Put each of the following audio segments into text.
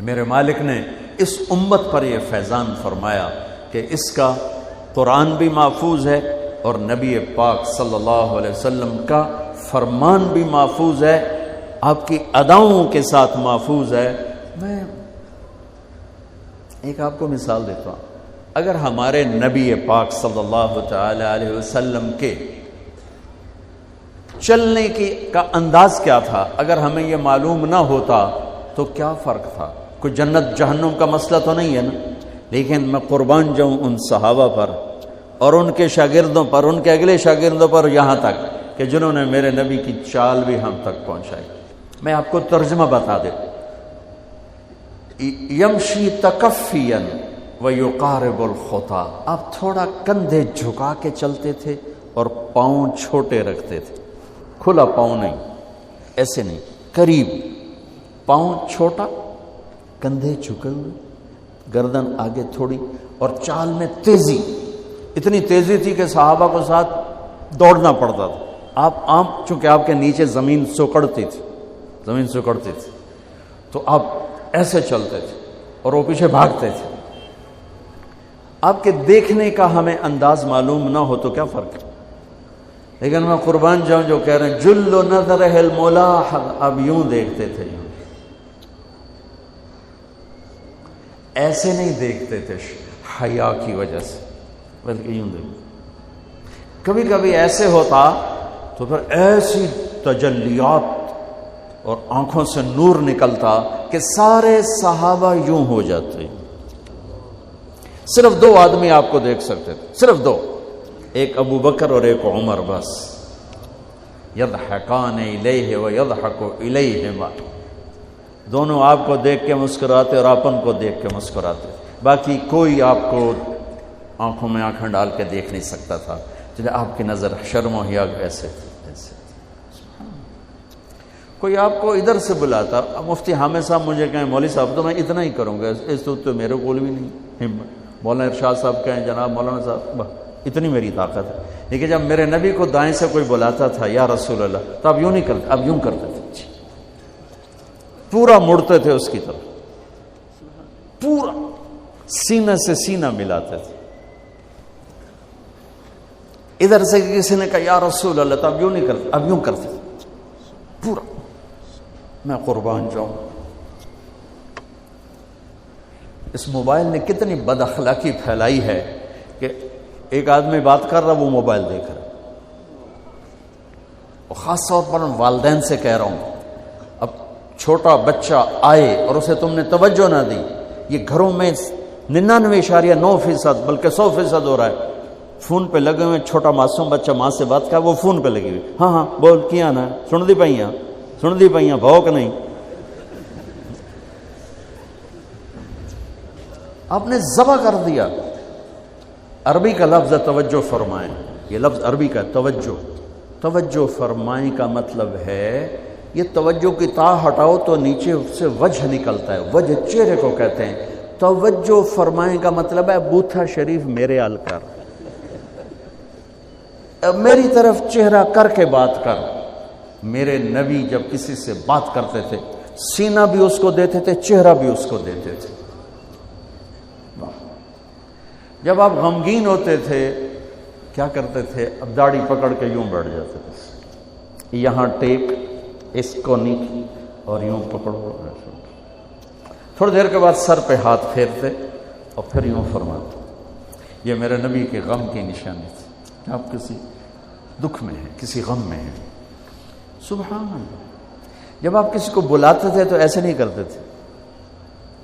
میرے مالک نے اس امت پر یہ فیضان فرمایا کہ اس کا قرآن بھی محفوظ ہے اور نبی پاک صلی اللہ علیہ وسلم کا فرمان بھی محفوظ ہے، آپ کی اداؤں کے ساتھ محفوظ ہے۔ میں ایک آپ کو مثال دیتا ہوں، اگر ہمارے نبی پاک صلی اللہ تعالی علیہ وسلم کے چلنے کا انداز کیا تھا، اگر ہمیں یہ معلوم نہ ہوتا تو کیا فرق تھا؟ کوئی جنت جہنم کا مسئلہ تو نہیں ہے نا، لیکن میں قربان جاؤں ان صحابہ پر اور ان کے شاگردوں پر، ان کے اگلے شاگردوں پر، یہاں تک کہ جنہوں نے میرے نبی کی چال بھی ہم تک پہنچائی۔ میں آپ کو ترجمہ بتا دوں، یمشی تکفیا ویقارب الخطا، آپ تھوڑا کندھے جھکا کے چلتے تھے اور پاؤں چھوٹے رکھتے تھے، کھلا پاؤں نہیں، ایسے نہیں، قریب، پاؤں چھوٹا، کندھے جھکے ہوئے، گردن آگے تھوڑی، اور چال میں تیزی، اتنی تیزی تھی کہ صحابہ کو ساتھ دوڑنا پڑتا تھا۔ آپ چونکہ آپ کے نیچے زمین سکڑتی تھی، تو آپ ایسے چلتے تھے اور وہ پیچھے بھاگتے تھے۔ آپ کے دیکھنے کا ہمیں انداز معلوم نہ ہو تو کیا فرق ہے، لیکن میں قربان جاؤں جو کہہ رہے ہیں جل نظرہ الملاحظ، اب یوں دیکھتے تھے، یوں ایسے نہیں دیکھتے تھے حیا کی وجہ سے، بلکہ یوں دیکھتے۔ کبھی کبھی ایسے ہوتا تو پھر ایسی تجلیات اور آنکھوں سے نور نکلتا کہ سارے صحابہ یوں ہو جاتے۔ صرف 2 آدمی آپ کو دیکھ سکتے تھے، صرف 2، ایک ابو بکر اور ایک عمر، بس۔ یضحکان الیہ ویضحک الیہما، دونوں آپ کو دیکھ کے مسکراتے اور اپن کو دیکھ کے مسکراتے، باقی کوئی آپ کو آنکھوں میں آنکھیں ڈال کے دیکھ نہیں سکتا تھا، جنہیں آپ کی نظر شرم و حیا ایسے تھی۔ کوئی آپ کو ادھر سے بلاتا، مفتی حامد صاحب مجھے کہیں مولوی صاحب تو میں اتنا ہی کروں گا، اس تو میرے کول بھی نہیں ہمت، مولانا ارشاد صاحب کہیں جناب مولانا صاحب، اتنی میری طاقت ہے۔ لیکن جب میرے نبی کو دائیں سے کوئی بلاتا تھا یا رسول اللہ، تو اب یوں نہیں کرتے، اب یوں کرتے تھے، پورا مڑتے تھے اس کی طرف، پورا سینہ سے سینہ ملاتے تھے۔ ادھر سے کسی نے کہا یا رسول اللہ، تو اب یوں نہیں کرتے، اب یوں کرتے پورا۔ میں قربان جاؤں، اس موبائل نے کتنی بد اخلاقی پھیلائی ہے کہ ایک آدمی بات کر رہا، وہ موبائل دیکھ رہا، اور خاص طور پر والدین سے کہہ رہا ہوں، اب چھوٹا بچہ آئے اور اسے تم نے توجہ نہ دی، یہ گھروں میں 99.9% بلکہ 100% ہو رہا ہے، فون پہ لگے ہوئے، چھوٹا معصوم بچہ ماں سے بات کر، وہ فون پہ لگی ہوئی، ہاں ہاں بول کیا نا، سن دی پئیاں بھوک نہیں۔ آپ نے ذبح کر دیا۔ عربی کا لفظ ہے توجہ فرمائیں، یہ لفظ عربی کا توجہ فرمائیں کا مطلب ہے، یہ توجہ کی تا ہٹاؤ تو نیچے سے وجہ نکلتا ہے، وجہ چہرے کو کہتے ہیں۔ توجہ فرمائیں کا مطلب ہے بوتھا شریف میرے ال کر، میری طرف چہرہ کر کے بات کر۔ میرے نبی جب کسی سے بات کرتے تھے، سینہ بھی اس کو دیتے تھے، چہرہ بھی اس کو دیتے تھے۔ جب آپ غمگین ہوتے تھے کیا کرتے تھے؟ اب داڑھی پکڑ کے یوں بیٹھ جاتے تھے، یہاں ٹیک، اس کو نیچے، اور یوں پکڑو۔ تھوڑی دیر کے بعد سر پہ ہاتھ پھیرتے اور پھر یوں فرماتے۔ یہ میرے نبی کے غم کی نشانی تھی۔ آپ کسی دکھ میں ہیں، کسی غم میں ہیں، سبحان اللہ۔ جب آپ کسی کو بلاتے تھے تو ایسے نہیں کرتے تھے،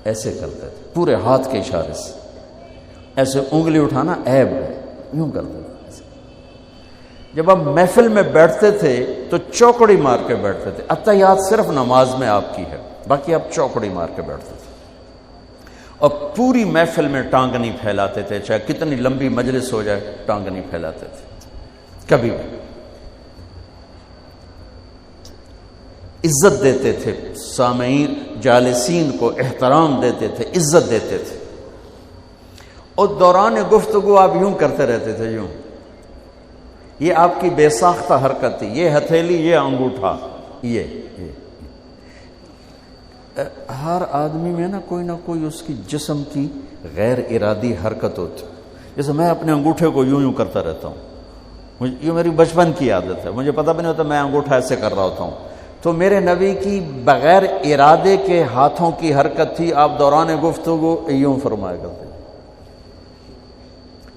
ایسے کرتے تھے، پورے ہاتھ کے اشارے سے، ایسے انگلی اٹھانا عیب ہے، یوں کرتے تھے ایسے۔ جب آپ محفل میں بیٹھتے تھے تو چوکڑی مار کے بیٹھتے تھے۔ اتحیات صرف نماز میں آپ کی ہے، باقی آپ چوکڑی مار کے بیٹھتے تھے، اور پوری محفل میں ٹانگ نہیں پھیلاتے تھے، چاہے کتنی لمبی مجلس ہو جائے ٹانگ نہیں پھیلاتے تھے کبھی بھی۔ عزت دیتے تھے، سامعین جالسین کو احترام دیتے تھے، عزت دیتے تھے، اور دوران گفتگو آپ یوں کرتے رہتے تھے، یوں۔ یہ آپ کی بے ساختہ حرکت تھی، یہ ہتھیلی، یہ انگوٹھا، یہ ہر آدمی میں نا کوئی اس کی جسم کی غیر ارادی حرکت ہوتی. جیسے میں اپنے انگوٹھے کو یوں یوں کرتا رہتا ہوں، یہ میری بچپن کی عادت ہے، مجھے پتہ بھی نہیں ہوتا میں انگوٹھا ایسے کر رہا ہوتا ہوں. تو میرے نبی کی بغیر ارادے کے ہاتھوں کی حرکت تھی. آپ دوران گفتگو یوں فرمایا کرتے،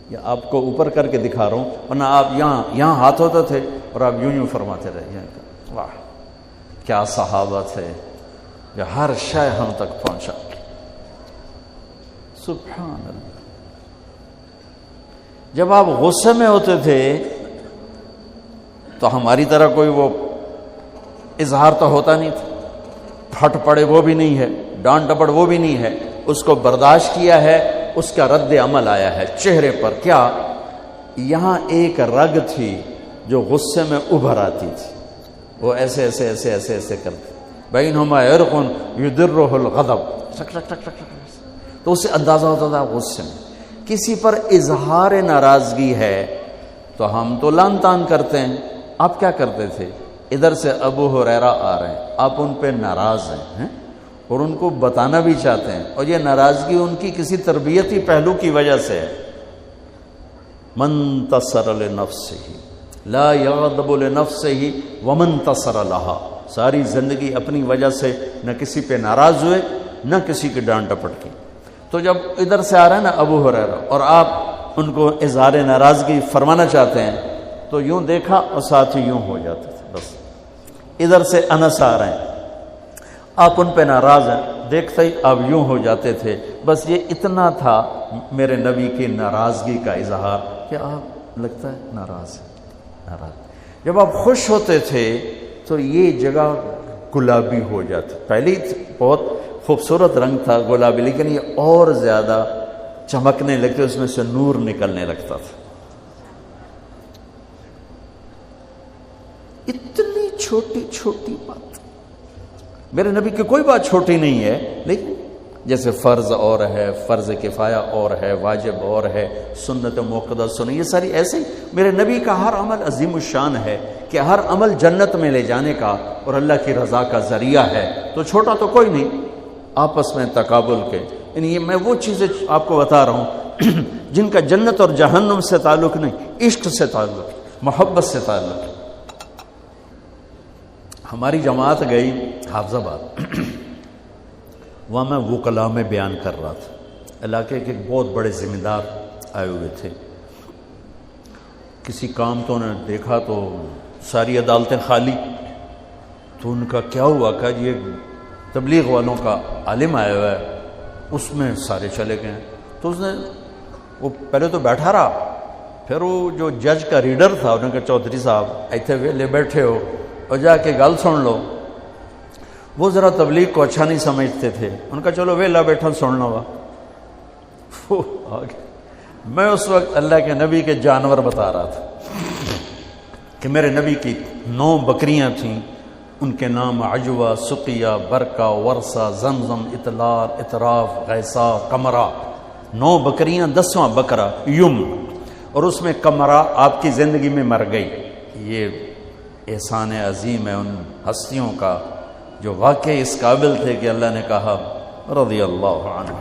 یا آپ کو اوپر کر کے دکھا رہا ہوں، ورنہ آپ یہاں ہاتھ ہوتے تھے اور آپ یوں یوں فرماتے رہے. واہ کیا صحابہ تھے جو ہر شے ہم تک پہنچا. سبحان اللہ. جب آپ غصے میں ہوتے تھے تو ہماری طرح کوئی وہ اظہار تو ہوتا نہیں تھا، پھٹ پڑے وہ بھی نہیں ہے، ڈانٹ ڈپٹ وہ بھی نہیں ہے. اس کو برداشت کیا ہے، اس کا رد عمل آیا ہے چہرے پر. کیا یہاں ایک رگ تھی جو غصے میں ابھر آتی تھی، وہ ایسے ایسے ایسے ایسے ایسے کرتے، بینہما عرق یدرہ الغضب، تو اسے اندازہ ہوتا تھا غصے میں کسی پر اظہار ناراضگی ہے تو ہم تو لان تان کرتے ہیں. آپ کیا کرتے تھے؟ ادھر سے ابو ہریرہ آ رہے ہیں، آپ ان پہ ناراض ہیں اور ان کو بتانا بھی چاہتے ہیں، اور یہ ناراضگی ان کی کسی تربیتی پہلو کی وجہ سے ہے. من تصر لنفسہ لا یغضب لنفسہ ومن تصر لہا. ساری زندگی اپنی وجہ سے نہ کسی پہ ناراض ہوئے نہ کسی کی ڈانٹ ڈپٹ کی. تو جب ادھر سے آ رہا ہے نا ابو ہریرہ اور آپ ان کو اظہار ناراضگی فرمانا چاہتے ہیں تو یوں دیکھا اور ساتھ ہی یوں ہو جاتے تھے. بس ادھر سے انس آ رہے ہیں، آپ ان پہ ناراض ہیں، دیکھتے ہی آپ یوں ہو جاتے تھے. بس یہ اتنا تھا میرے نبی کی ناراضگی کا اظہار کہ آپ لگتا ہے ناراض ہیں، ناراض. جب آپ خوش ہوتے تھے تو یہ جگہ گلابی ہو جاتی. پہلی بہت خوبصورت رنگ تھا گلابی، لیکن یہ اور زیادہ چمکنے لگتے، اس میں سے نور نکلنے لگتا تھا. اتنی چھوٹی چھوٹی بات، میرے نبی کی کوئی بات چھوٹی نہیں ہے، لیکن جیسے فرض اور ہے، فرض کفایہ اور ہے، واجب اور ہے، سنت موقدہ سنت، یہ ساری ایسے ہی. میرے نبی کا ہر عمل عظیم الشان ہے کہ ہر عمل جنت میں لے جانے کا اور اللہ کی رضا کا ذریعہ ہے. تو چھوٹا تو کوئی نہیں، آپس میں تقابل کے. یعنی میں وہ چیزیں آپ کو بتا رہا ہوں جن کا جنت اور جہنم سے تعلق نہیں، عشق سے تعلق، محبت سے تعلق. ہماری جماعت گئی حافظ آباد، وہاں میں وکلا میں بیان کر رہا تھا. علاقے کے ایک بہت بڑے ذمہ دار آئے ہوئے تھے. کسی کام تو انہوں نے دیکھا تو ساری عدالتیں خالی. تو ان کا کیا ہوا کہ یہ تبلیغ والوں کا عالم آیا ہوا ہے، اس میں سارے چلے گئے. تو اس نے وہ پہلے تو بیٹھا رہا، پھر وہ جو جج کا ریڈر تھا انہوں نے کہا چودھری صاحب ایتھے ویلے بیٹھے ہو اور جا کے گل سن لو. وہ ذرا تبلیغ کو اچھا نہیں سمجھتے تھے، ان کا چلو ویلا بیٹھا سن لو. وہ آگے میں اس وقت اللہ کے نبی کے جانور بتا رہا تھا کہ میرے نبی کی 9 بکریاں تھیں، ان کے نام عجوہ، سقیہ، برکہ، ورثہ، زمزم، اطلال، اطراف، غیثہ، قمرہ. 9 بکریاں، 10واں بکرا یم، اور اس میں قمرہ آپ کی زندگی میں مر گئی. یہ احسان عظیم ہے ان ہستیوں کا جو واقعی اس قابل تھے کہ اللہ نے کہا رضی اللہ عنہ،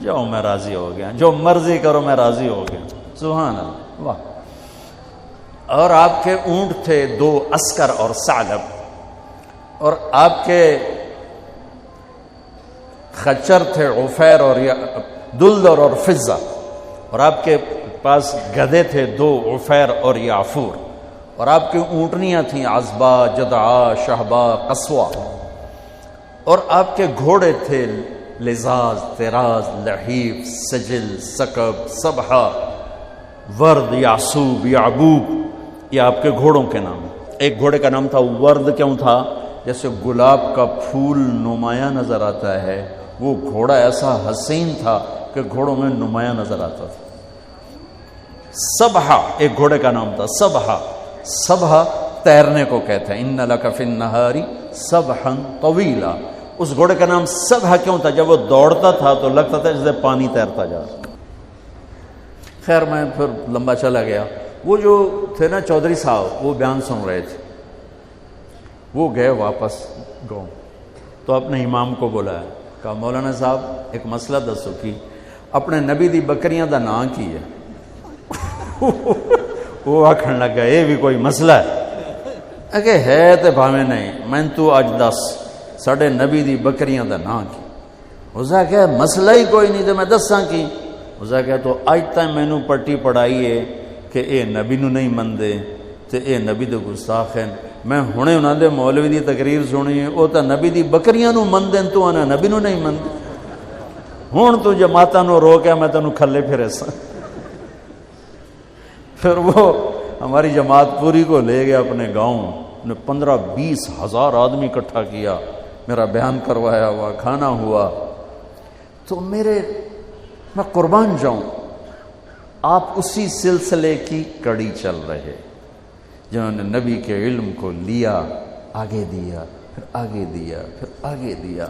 جاؤ میں راضی ہو گیا، جو مرضی کرو میں راضی ہو گیا. سبحان اللہ. واہ. اور آپ کے اونٹ تھے 2 عسکر اور ثعلب، اور آپ کے خچر تھے عفیر اور دلدر اور فضہ، اور آپ کے پاس گدھے تھے 2 عفیر اور یعفور، اور آپ کی اونٹنیاں تھیں عزبہ، جدعا، شہبہ، قصوہ، اور آپ کے گھوڑے تھے لزاز، تراز، لحیف، سجل، سکب، سبحہ، ورد، یعصوب، یعبوب. یہ آپ کے گھوڑوں کے نام. ایک گھوڑے کا نام تھا ورد. کیوں تھا؟ جیسے گلاب کا پھول نمایاں نظر آتا ہے، وہ گھوڑا ایسا حسین تھا کہ گھوڑوں میں نمایاں نظر آتا تھا. سبحہ ایک گھوڑے کا نام تھا. سبحہ، سبحہ تیرنے کو کہتے ہیں. ان لک فی النہار سبحا طویلا. اس گھوڑے کا نام سبحہ کیوں تھا؟ جب وہ دوڑتا تھا تو لگتا تھا جیسے پانی تیرتا جا رہا. خیر میں پھر لمبا چلا گیا. وہ جو تھے نا چودھری صاحب، وہ بیان سن رہے تھے. وہ گئے واپس گاؤں. تو اپنے امام کو بلایا, کہا مولانا صاحب ایک مسئلہ دسو کی اپنے نبی دی بکریاں دا نام کی ہے؟ وہ آکھن لگا یہ بھی کوئی مسئلہ ہے کہ ہے تے بھاویں نہیں, میں تو اج دس ساڈے نبی دی بکریاں دا نام کی. اسا کہ مسئلہ ہی کوئی نہیں تے میں دساں کی. اسا کہ تو اج تک مینوں پٹی پڑھائی ہے کہ اے نبی نو نہیں مندے تے اے نبی دے گستاخ ہیں. میں ہنے انہاں دے مولوی دی تقریر سنی ہے, او تا نبی دی بکریاں نو مندے تو انا نبی نو نہیں مندے. ہن تو جماعتاں نو روکیا میں تینوں کھلے پھرے سا. پھر وہ ہماری جماعت پوری کو لے گیا اپنے گاؤں, نے 15-20 ہزار آدمی اکٹھا کیا, میرا بیان کروایا ہوا, کھانا ہوا. تو میں قربان جاؤں, آپ اسی سلسلے کی کڑی چل رہے جنہوں نے نبی کے علم کو لیا, آگے دیا, پھر آگے دیا, پھر آگے دیا.